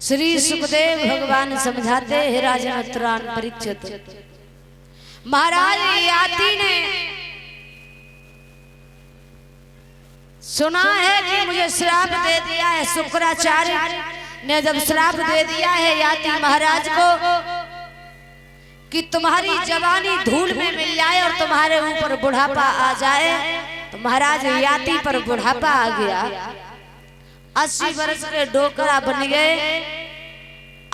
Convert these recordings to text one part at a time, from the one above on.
श्री सुखदेव भगवान समझाते हैं राजन उत्तरायण परीक्षित, महाराज याति ने सुना है कि मुझे श्राप दे दिया है। शुक्राचार्य ने जब श्राप दे दिया है याति महाराज को कि तुम्हारी जवानी धूल में मिल जाए और तुम्हारे ऊपर बुढ़ापा आ जाए, तो महाराज याति पर बुढ़ापा आ गया। 80 वर्ष के डोकरा बन गए।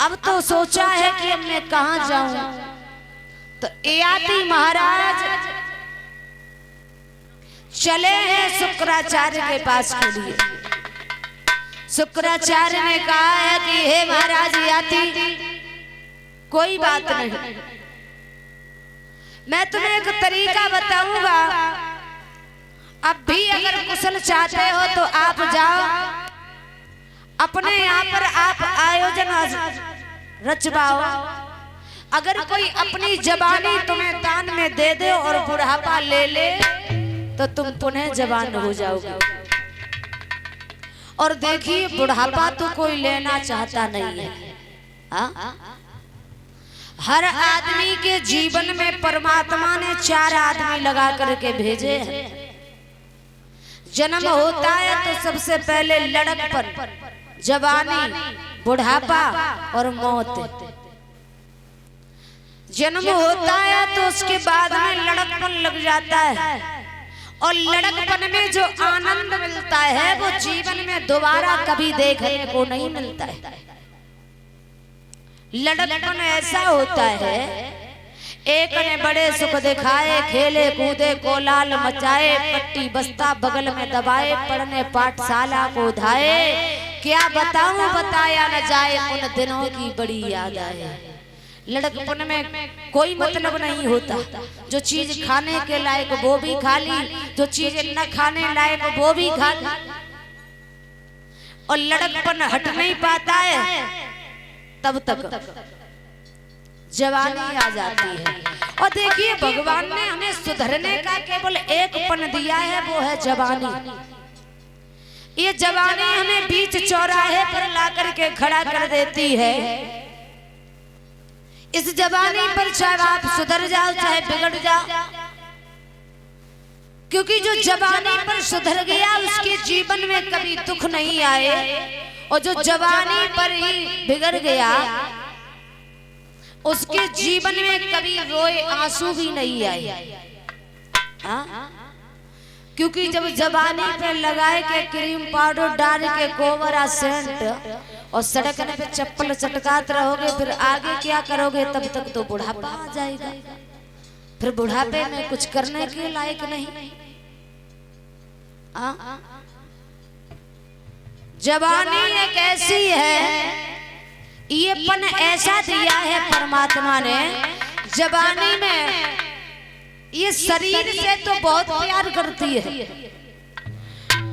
अब तो सोचा है कि अब मैं कहां जाऊं, तो याति महाराज चले हैं शुक्राचार्य के पास के लिए। शुक्राचार्य ने कहा है कि हे महाराज याति, कोई बात नहीं, मैं तुम्हें एक तरीका बताऊंगा। अब भी अगर कुशल चाहते हो तो आप जाओ, अपने यहाँ पर आप आयोजन रचवाओ। अगर कोई अपनी जवानी तुम्हें दान में दे दे और बुढ़ापा ले ले तो तुम पुनः जवान हो जाओगे। और देखिए बुढ़ापा तो कोई लेना चाहता नहीं है। हर आदमी के जीवन में परमात्मा ने 4 आदमी लगा करके भेजे हैं। जन्म होता है तो सबसे पहले लड़कपन, जवानी, बुढ़ापा और मौत। जन्म होता है तो उसके बाद में लड़कपन लग जाता है, और लड़कपन में जो आनंद मिलता है वो जीवन में दोबारा कभी देखने को नहीं मिलता है। लड़कपन ऐसा होता है, एक ने बड़े सुख दिखाए, खेले कूदे कोलाल मचाए, पट्टी बस्ता बगल में दबाए, पढ़ने पाठशाला को धाए। क्या बताऊं बताया न जाए, उन दिनों की बड़ी याद आए। लड़कपन में कोई मतलब नहीं होता, जो चीज खाने के लायक वो भी खा ली, जो चीज न खाने लायक वो भी खा ली, और लड़कपन हट नहीं पाता है तब तक जवानी आ जाती है। और देखिए भगवान ने हमें सुधरने का केवल एक पन दिया है, वो है जवानी। ये जवानी हमें बीच चौराहे पर लाकर के खड़ा कर देती है। इस जवानी पर चाहे आप सुधर जाओ चाहे बिगड़ जाओ, क्योंकि जो जवानी पर सुधर गया उसके जीवन में कभी दुख नहीं आए, और जो जवानी पर ही बिगड़ गया उसके जीवन में कभी रोए आंसू भी नहीं आए। क्योंकि जब जवानी पे लगाए के क्रीम पाउडर डाल के गोबरा सेंट और सड़क पे चप्पल चटकाते रहोगे, फिर आगे क्या करोगे? तब तक तो बुढ़ापा आ जाएगा। फिर बुढ़ापे में कुछ करने के लायक नहीं। जवानी एक ऐसी है, ये पन ऐसा दिया है परमात्मा ने। जवानी में ये शरीर से तो बहुत प्यार करती है,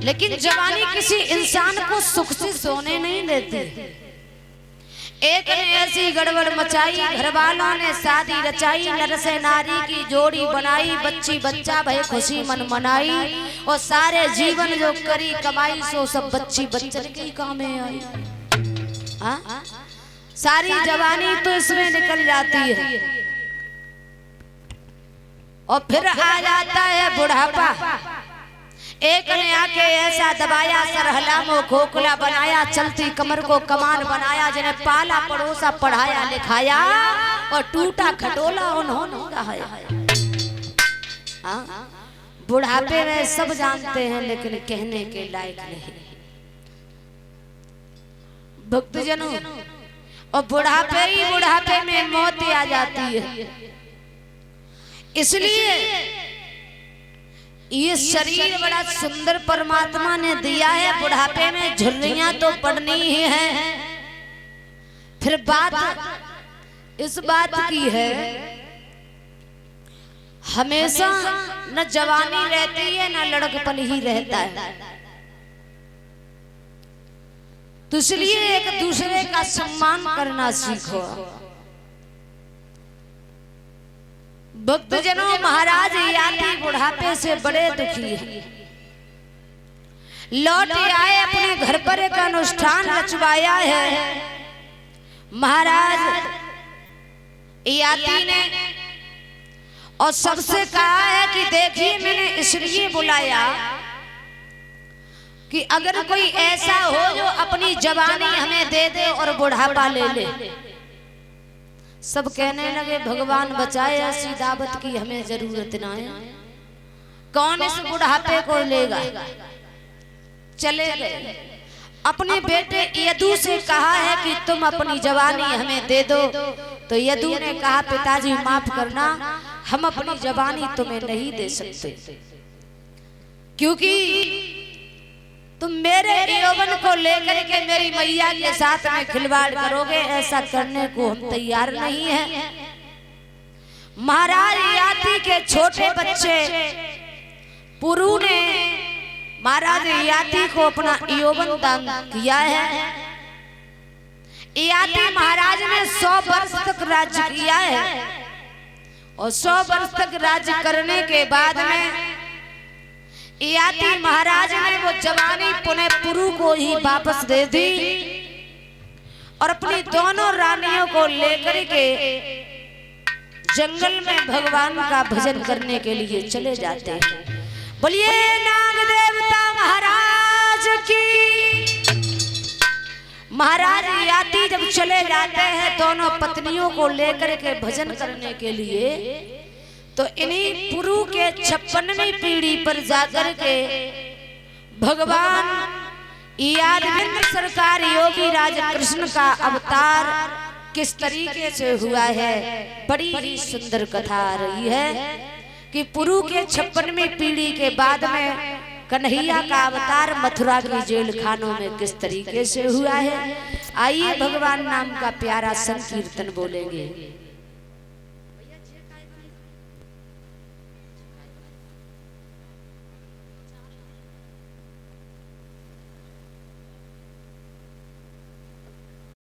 लेकिन जवानी किसी इंसान को सुख से सोने नहीं देती। एक ने ऐसी गड़बड़ मचाई, घर वालों ने शादी रचाई, नर से नारी की जोड़ी बनाई, बच्ची बच्चा भय खुशी मन मनाई, और सारे जीवन जो करी कमाई सो सब बच्ची बच्चन के काम में आई। सारी जवानी तो इसमें निकल जाती है, और फिर आ जाता है बुढ़ापा। एक ने आके ऐसा दबाया, सरहला मो खोखला बनाया, चलती कमर को कमान बनाया, जिन्हें पाला पड़ोसा पढ़ाया लिखाया, और टूटा खटोला उन्होंने गाया। बुढ़ापे में सब जानते हैं, लेकिन कहने के लायक नहीं। भक्तजनों, और बुढ़ापे में मौत आ जाती है। इसलिए ये शरीर बड़ा सुंदर परमात्मा ने दिया है। बुढ़ापे में झुर्रियां तो पड़नी ही है। फिर बात इस बात की है, हमेशा न जवानी रहती है न लड़कपन ही रहता है। तो इसलिए एक दूसरे का सम्मान करना सीखो। भक्तजनों, महाराज याति बुढ़ापे से बड़े दुखी हैं। लौट आए अपने घर पर एक अनुष्ठान रचवाया है महाराज याति ने, और सबसे कहा है कि देखिए मैंने इसलिए बुलाया कि अगर कोई ऐसा हो जो अपनी जवानी हमें दे दे और बुढ़ापा ले ले। सब कहने लगे भगवान बचाए, ऐसी दावत की हमें जरूरत ना है, कौन इस बुढ़ापे को लेगा। चले गए। अपने बेटे यदु से कहा है कि तुम अपनी जवानी हमें दे दो, तो यदु ने कहा पिताजी माफ करना, हम अपनी जवानी तुम्हें नहीं दे सकते, क्योंकि तुम मेरे यौवन को लेकर के मेरी मैया के साथ में खिलवाड़ करोगे, ऐसा करने को हम तैयार नहीं है। महाराज याति के छोटे बच्चे पुरु ने महाराज याति को अपना यौवन दान किया है। याति महाराज ने 100 वर्ष तक राज्य किया है, और 100 वर्ष तक राज्य करने के बाद में याति महाराज ने वो जवानी पुनः पुरु को ही वापस दे दी, और अपनी दोनों रानियों को लेकर के जंगल में भगवान का भजन करने के लिए चले जाते हैं। बोलिए नाग देवता महाराज की। महाराज याति जब चले जाते हैं दोनों पत्नियों को लेकर के भजन करने के लिए, तो इन्हीं पुरु के 56वीं पीढ़ी पर जाकर के भगवान यादवेंद्र सरकार योगी राजा कृष्ण का अवतार किस तरीके से हुआ है, बड़ी ही सुंदर कथा आ रही है कि पुरु के 56वीं पीढ़ी के बाद में कन्हैया का अवतार मथुरा की जेल खानों में किस तरीके से हुआ है। आइए भगवान नाम का प्यारा संकीर्तन बोलेंगे।